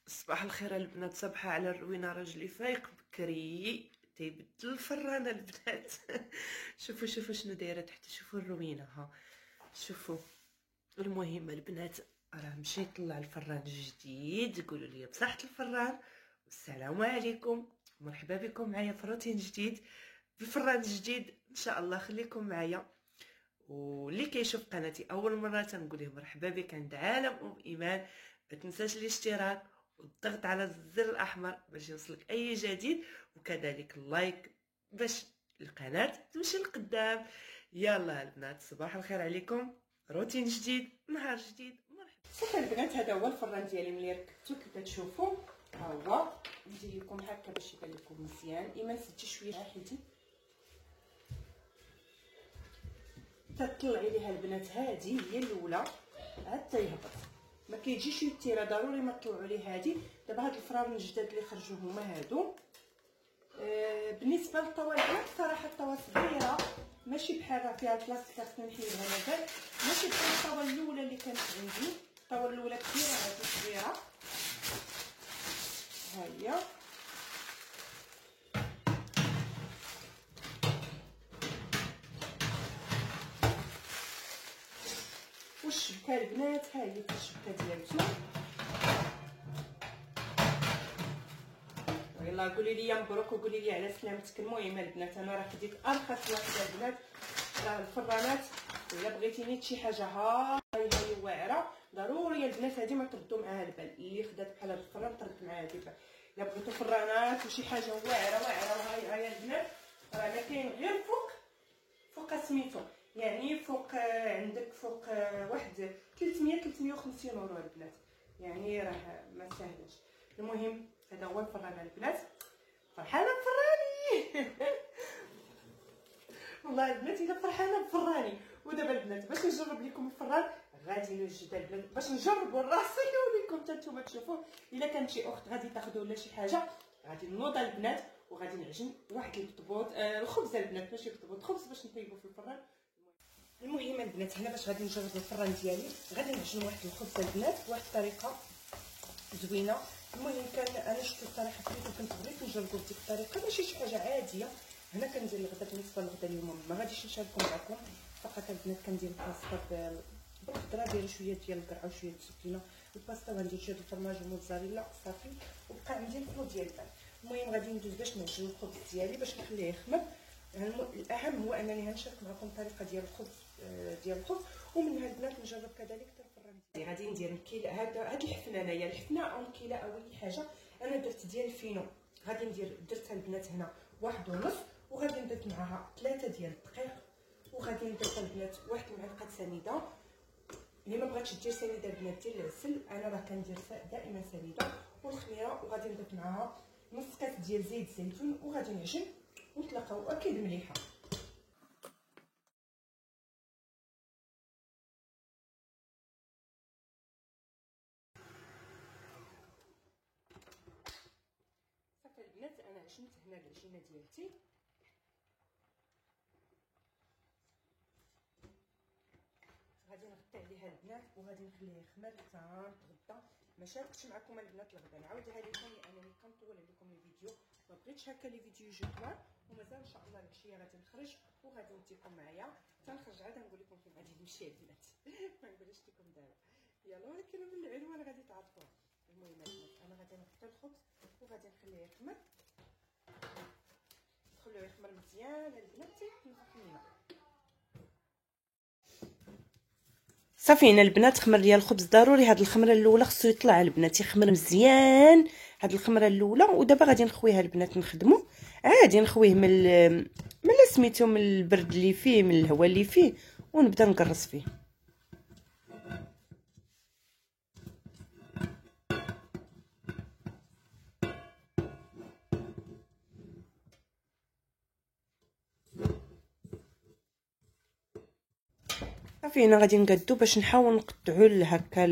صباح الخير البنات، صباحا على الروينه. راجلي فايق بكري تيبدل الفرانه البنات. شوفوا شوفوا شنو دايره تحت، شوفوا الروينه ها، شوفوا. المهم البنات راه مشى يطلع الفران الجديد. قولوا لي بصحه الفران والسلام عليكم، مرحبا بكم معايا في روتين جديد بفران جديد ان شاء الله. خليكم معايا، واللي كيشوف قناتي اول مره تنقول له مرحبا بك عند عالم ايمان. ما تنساش الاشتراك والضغط على الزر الاحمر باش يوصلك اي جديد، وكذلك اللايك باش القناه تمشي لقدام. يلا البنات صباح الخير عليكم، روتين جديد نهار جديد، مرحبا. صافي البنات، هذا هو الفران ديالي ملي ركبتو كيف كتشوفوا. ها هو ندير لكم هكا باش يبان لكم مزيان. ايمان سدي شويه حيتي تطلعي ليها البنات. هذه هي الاولى عاد تيهبط، ما كيجيش يتيرا، ضروري ما طلعوا ليه هذه. دابا هاد الفران الجداد اللي خرجوا هما هادو. بالنسبه للطوا البنات صراحه الطوا صغيره، ماشي بحال راه فيها البلاستيك خصني نحيدها لاباس، ماشي بحال الطوا الاولى اللي كانت عندي. الطوا الاولى كبيره، هذه صغيره. ها هي والشبكه البنات، ها هي الشبكه ديالتو. يلا قولي لي مبروك وقولي لي على سلامتك. المهم البنات انا راه خديت ارخص واحده البنات. راه الفرانات الا بغيتيني شي حاجه ها هي واعره، ضروري البنات هذه ما تردوا معاها البال. اللي خدات بحال هاد الفران ترد معاها البال. الا بغيتو فرانات وشي حاجه واعره هاي البنات راه ما كاين غير فوق سميتو، يعني فوق عندك فوق واحد 350 اورو البنات، يعني راه ما ساهلش. المهم هذا هو الفران البنات، فرحانه بفراني. والله البنات الا فرحانه بفراني. ودابا البنات باش نجرب لكم الفران غادي نوجد البنات باش نجربوا راسي ونوريكم حتى نتوما تشوفوا. الا كانت شي اخت غادي تاخذوا ولا شي حاجه غادي نوض البنات وغادي نعجن واحد البطبوط الخبز البنات، ماشي بطبوط، خبز باش نطيبوا في الفران. المهم البنات هنا باش غادي نجرب الفران ديالي غادي نعجن واحد الخبز البنات بواحد الطريقه زوينه. المهم كان انا شفت الصراحه فيديو كنت بغيت نجربو بديك الطريقه، ماشي شي حاجه عاديه. هنا كندير الغدا. بالنسبه للغدا اليوم ما غاديش نشاركو معكم، فقط البنات كندير الباستا بالخضره، دايره شويه ديال القرعه وشويه السكينه. الباستا غندير شويه الفرماج والموتزاريلا صافي، وبقى عندي الفلو ديال البان. المهم غادي ندوز باش نعجن الخبز ديالي باش نخليه يخمر. الاهم هو انني غنشارك معكم الطريقه ديال الخبز ومنها البنات نجرب كذلك الفران. غادي ندير كيلو هاد الحفنه، انايا الحفنه او الكيله او اي حاجه انا درت ديال الفينو. غادي درتها البنات هنا واحد ونص، وغادي نضيف معاها 3 ديال الدقيق، وغادي نضيف البنات واحد المعلقه سنيده. اللي ما بغاتش دير سنيده البنات دير العسل، انا راه كندير دائما سنيده والخميره. وغادي نضيف معاها نص كاس ديال زيت الزيتون، وغادي نعجن ونتلاقاو اكيد مليحه. صافي البنات انا عجنت هنا العجينه ديالتي. غادي نغطي عليها البنات وغادي نخليه يخمر حتى نتغدى. ما شاركتش معكم البنات الغدا، نعاودها لكم لانني كنطول عليكم الفيديو، ما بغيتش هكا لي فيديو يجيو طوال. ومازال ان شاء الله العشيه غادي نخرج وغادي نديكم معايا تنخرج عاد نقول لكم فين غادي نمشي البنات. ما نقولش لكم دابا يلا، ولكن من العنوان غادي تعرفوها. المهم البنات انا غادي نغطي الخبز وغادي نخليه يخمر. نخلوه يخمر مزيان البنات حتى يخمر. صافي هنا البنات خمر ليا الخبز. ضروري هاد الخمره الاولى خصو يطلع البنات يخمر مزيان، هاد الخمره الاولى. ودابا غادي نخويها البنات نخدمو عادي، نخويه من سميتو من البرد اللي فيه من الهواء اللي فيه، ونبدا نقرص فيه. صافي هنا غادي نقادو باش نحاول نقطعو هكا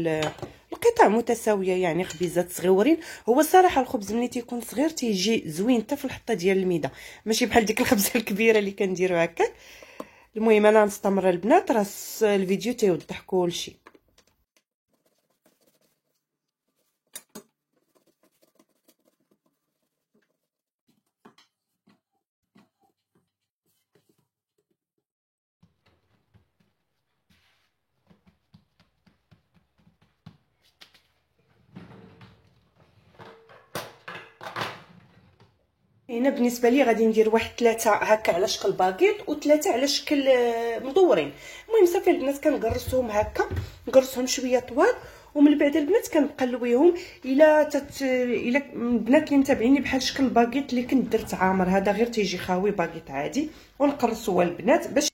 القطع متساويه، يعني خبيزات صغيورين. هو الصراحه الخبز ملي تيكون صغير تيجي زوين حتى في الحطه ديال الميده، ماشي بحال ديك الخبزه الكبيره اللي كنديرو هكا. المهم انا نستمر البنات، راه الفيديو تيوضح كلشي. هنا بالنسبه لي غادي ندير واحد 3 هكا على شكل باكيط و3 على شكل مدورين. المهم صافي البنات كنقرصهم هكا، نقرصهم شويه طوال، ومن بعد البنات كنقلويهم الى البنات اللي متابعيني بحال شكل الباكيط اللي كنت درت عامر، هذا غير تيجي خاوي باكيط عادي، ونقرصوها البنات باش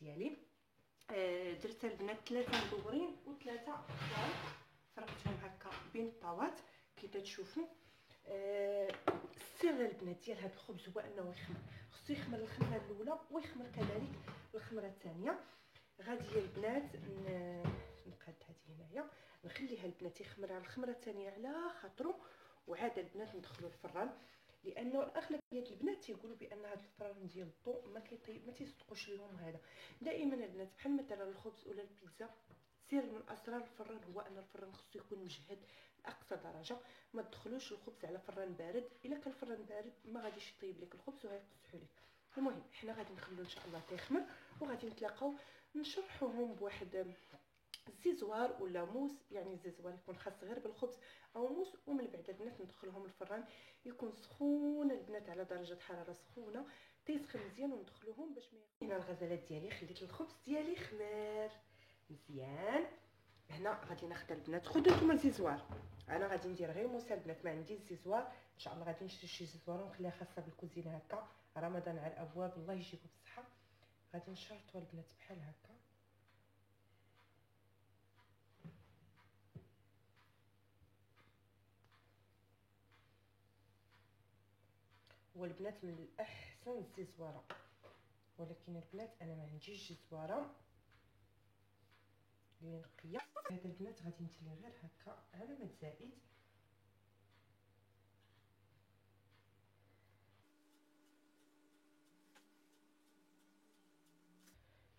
ديالي. درت البنات 3 مدورين و3 طوال، فرقتهم هكا بين الطاوات كي تتشوفوا. السر البنات ديال هذا الخبز هو انه يخمر، خصو يخمر الخمره الاولى ويخمر كذلك الخمره الثانيه. غادي البنات نقاد هذه هنايا، نخليها البنات يخمر على الخمره الثانيه على خاطرو، وعاد البنات ندخلوا الفران، لانه اغلبيه البنات تيقولوا بان هذا الفران ديال الضوء ما تيصدقوش لهم. هذا دائما البنات بحال مثلا الخبز ولا البيتزا، سر من اسرار الفران هو ان الفران خصو يكون مجهد لاقصى درجه، ما تدخلوش الخبز على فران بارد، الا كان الفران بارد ما غاديش يطيب لك الخبز وغيقصحوا لك. المهم حنا غادي نخلو ان شاء الله تيخمر، وغادي نتلاقاو نشرحوهم بواحد الزيزوار ولا موس، يعني الزيزوار يكون خاص غير بالخبز او موس، ومن بعد البنات ندخلوهم الفران يكون سخون البنات على درجه حراره سخونه، تيسخن مزيان وندخلوهم باش ما هنا الغزالات ديالي خليت الخبز ديالي خمر مزيان. هنا غادي ناخذ البنات، خذوا نتوما الزيزوار، انا غادي ندير غير موسى البنات، ما عندي الزيزوار، ان شاء الله غادي نشري شي زيزوار ونخليها خاصه بالكوزينه هكا، رمضان على الابواب الله يجيبو بالصحه. غادي نشرطوا البنات بحال هكا، والبنات من الاحسن الزيزواره، ولكن البنات انا ما عنديش الزيزواره اللي نقيه. هذا البنات غادي ندير غير هكا على مد زائد،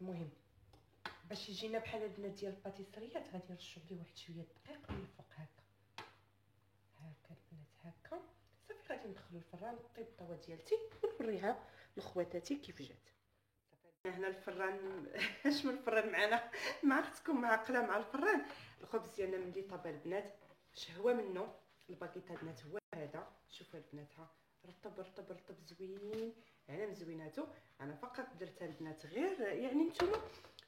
المهم باش يجينا بحال البنات ديال الباتيسريات غادي نرشوا ليه واحد شويه دقيق من الفوق هكا البنات هكا صافي. غادي ندخلوا الفران طيب الطاوه ديالتي ونوريها لخواتاتي كيف جات. هنا الفران اش من الفران معنا مع اختكم معقله مع الفران. الخبز ديالنا ملي طاب البنات شهوه منه، الباكيط البنات هو هذا، شوفوا البنات ها رطب رطب رطب زوين على مزويناتو. انا فقط درت البنات غير يعني نتوما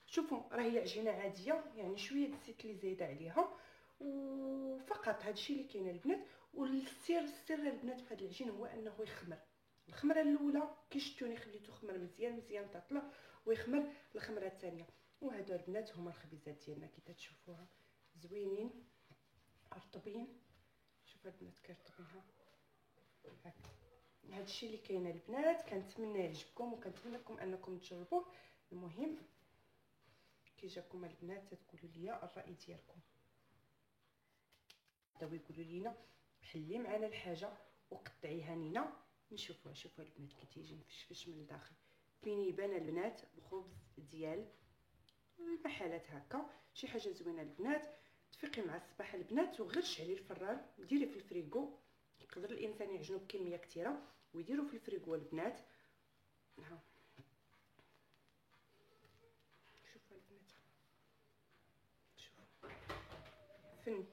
شوفوا راه هي عجينه عاديه، يعني شويه الزيت اللي زايده عليها وفقط هادشي اللي كاين البنات. السر البنات في هذا العجين هو انه يخمر الخمره الاولى كي شفتوني خليته خمر مزيان مزيان تطلع، ويخمر الخمره الثانيه. وهادو البنات هما الخبيزات ديالنا كي تشوفوها زوينين رطبين، شوفوا البنات كيرطبينها هكا. هادشي اللي كاين البنات، كنتمنى يعجبكم وكنتمنىكم انكم تجربوه. المهم كي جاكم البنات تقولوا لي الراي ديالكم، بداو يقولوا لينا حلي معنا الحاجه وقطعيها لينا نشوفوها. شوفوا البنات كي تيجي مفشفش من الداخل، فين يبان البنات الخبز ديال المحلات هكا. شي حاجه زوينه البنات. تفيقي مع الصباح البنات وغير شعلي الفران ديري في الفريغو، يقدر الانسان يعجنو بكميه كثيره ويديروا في الفريغو البنات. ها شوفوا البنات شوفوا فن.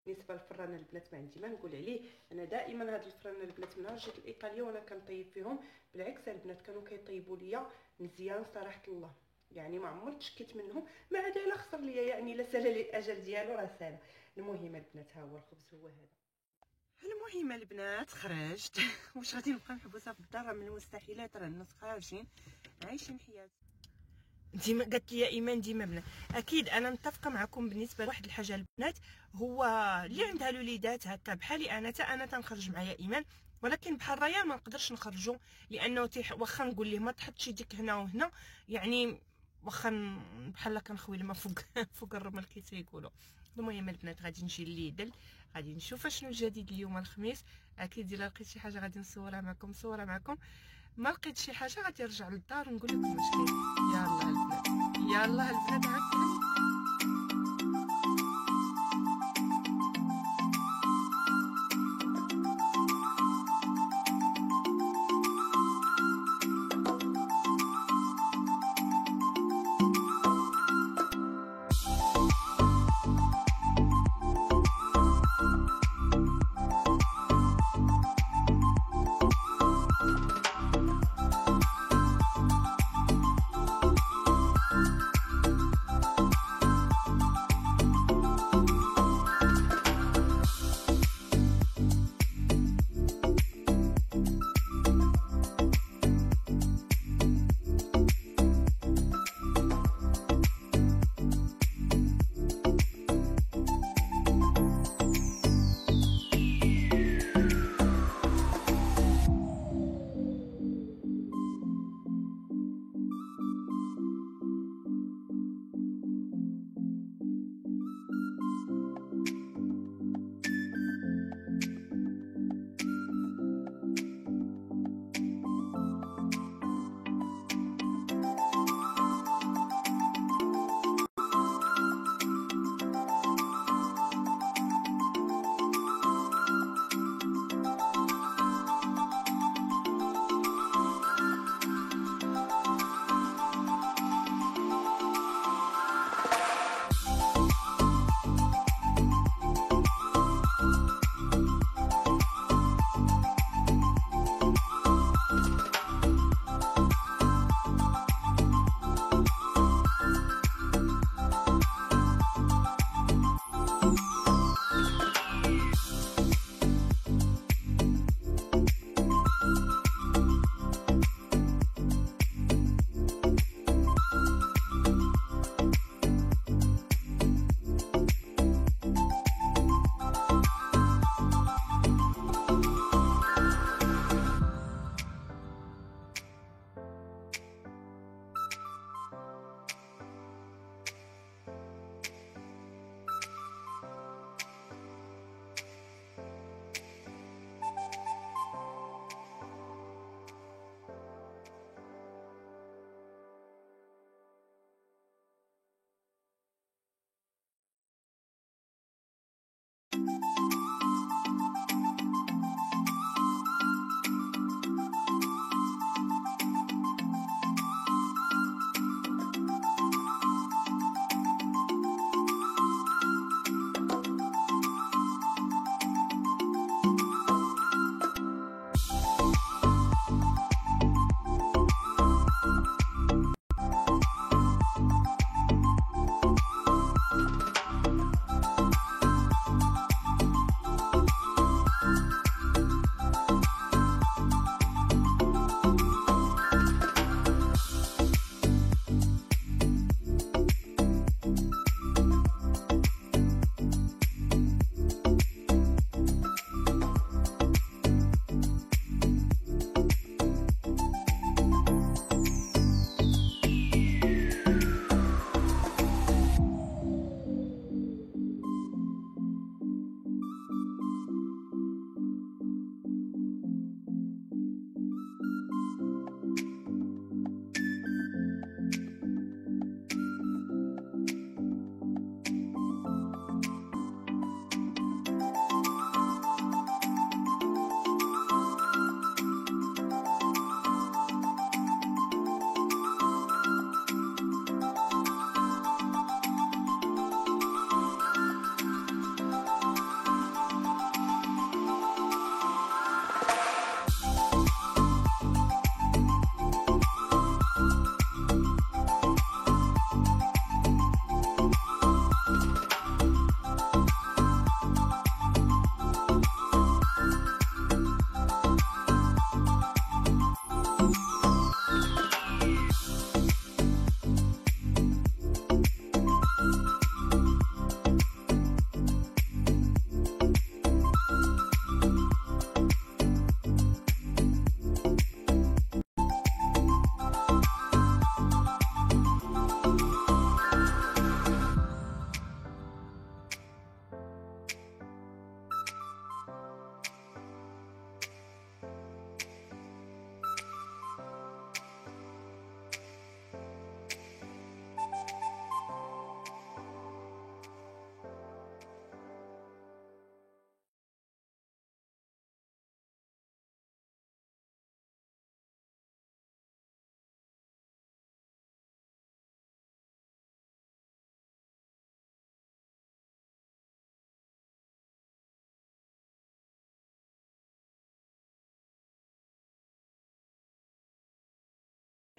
بالنسبه للفران البنات ما عندي ما نقول عليه، انا دائما هاد الفران البنات من جيت لايطاليا وانا كنطيب فيهم، بالعكس البنات كانوا كيطيبوا ليا مزيان صراحه الله، يعني ما عمرت شكيت منهم، ما عدا الا خسر ليا يعني لا سال لي الاجل ديالو راه سال. المهم البنات ها هو الخبز هو هذا. المهم البنات خرجت واش غادي نبقى محبوسه في الدار؟ من المستحيلات، راه الناس خارجين عايشين حياتهم. ديما قالت لي ايمان ديما بنات. اكيد انا متفقه معكم بالنسبه لواحد الحاجه البنات، هو اللي عندها الوليدات هكا بحالي انا، حتى انا تنخرج معايا ايمان، ولكن بحال ريان ما نقدرش نخرجو، لانه واخا نقول ليه ما تحطش يديك هنا وهنا، يعني واخا بحال كنخوي لما فوق فوق الرمل كي تيقولوا. المهم البنات غادي نجي لليدل، غادي نشوف شنو الجديد اليوم الخميس. اكيد الا لقيت شي حاجه غادي نصورها معكم، ما لقيت شي حاجه غادي نرجع للدار ونقول لكم واش كاين. يلا البنات، يلا البنات عاود.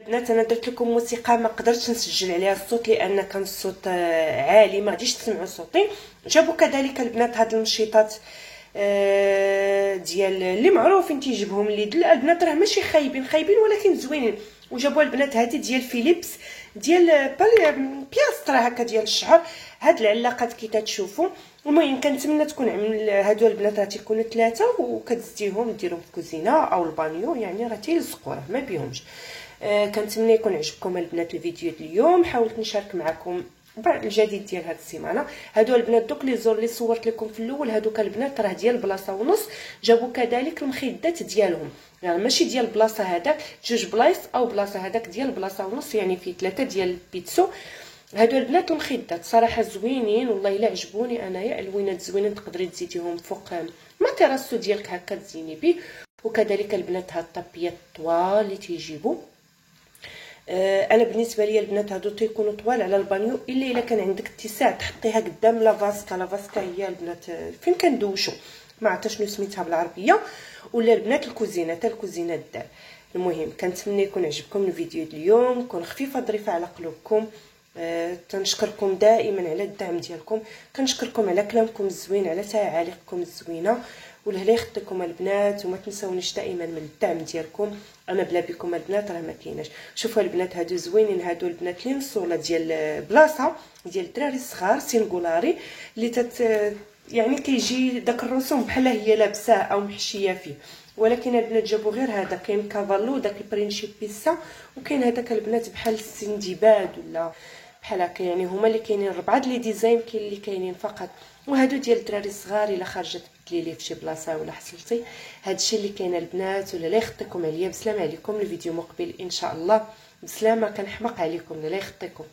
البنات انا درت لكم موسيقى ما قدرتش نسجل عليها الصوت لان كان الصوت عالي ما غاديش تسمعوا صوتي. جابوا كذلك البنات هاد المشيطات ديال اللي معروفين تيجيبهم ليدل. البنات راه ماشي خايبين ولكن زوينين. وجابوا البنات هذه ديال فيليبس ديال بياسترا هكا ديال الشعر. هاد العلاقات كي تشوفوا. المهم كنتمنى تكون عمل هادو البنات راه تيكونوا 3 وكتزديهم ديرهم في الكوزينه او البانيو، يعني راه تيلصقوا راه ما بيهمش. كنتمنى يكون عجبكم البنات الفيديو ديال اليوم. حاولت نشارك معكم بعض الجديد ديال هاد السيمانه. هادو البنات دوك لي زور اللي صورت لكم في الاول هادوك البنات راه ديال بلاصه ونص. جابوا كذلك المخدات ديالهم، يعني ماشي ديال بلاصه هذاك 2 بلايص او بلاصه هذاك ديال بلاصه ونص، يعني في 3 ديال البيتسو. هادو البنات المخدات صراحه زوينين والله الا عجبوني انايا. الوينات زوينين تقدري تزيديهم فوق ما تيراسو ديالك هكا تزيني به. وكذلك البنات هاد الطابيات الطوال اللي تيجيبوا. انا بالنسبه لي البنات هادو تيكونوا طوال على البانيو الا كان عندك اتساع تحطيها قدام لافاسكا هي البنات فين كندوشو ما عرفتش شنو سميتها بالعربيه، ولا البنات الكوزينه حتى الكوزينه الدار. المهم كنتمنى يكون عجبكم الفيديو ديال اليوم، يكون خفيفه ظريفه على قلوبكم. تنشكركم دائما على الدعم ديالكم، كنشكركم على كلامكم الزوين، على تعاليقكم الزوينه، ولهلا يخطيكم البنات. وما تنساونيش دائما من الدعم ديالكم، انا بلا بكم البنات راه ما كايناش. شوفوا البنات هادو زوينين، هادو البنات لي نصوله ديال بلاصه ديال الدراري الصغار سينغولاري اللي يعني كيجي داك الرسوم بحال هي لابساه او محشيه فيه. ولكن البنات جابوا غير هذا، كاين كافالو داك البرينشيبيسا، وكاين هذاك البنات بحال السندباد ولا بحال هكا، يعني هما اللي كاينين 4 لي ديزاين كاين اللي كاينين فقط. وهادو ديال الدراري الصغار الا خرجت تبدلي في شي بلاصه ولا حصلتي هادشي اللي كاين البنات. ولا لا يخطيكم عليا. بسلام عليكم، الفيديو مقبل ان شاء الله. بسلامه، كنحماق عليكم. لا يخطيكم.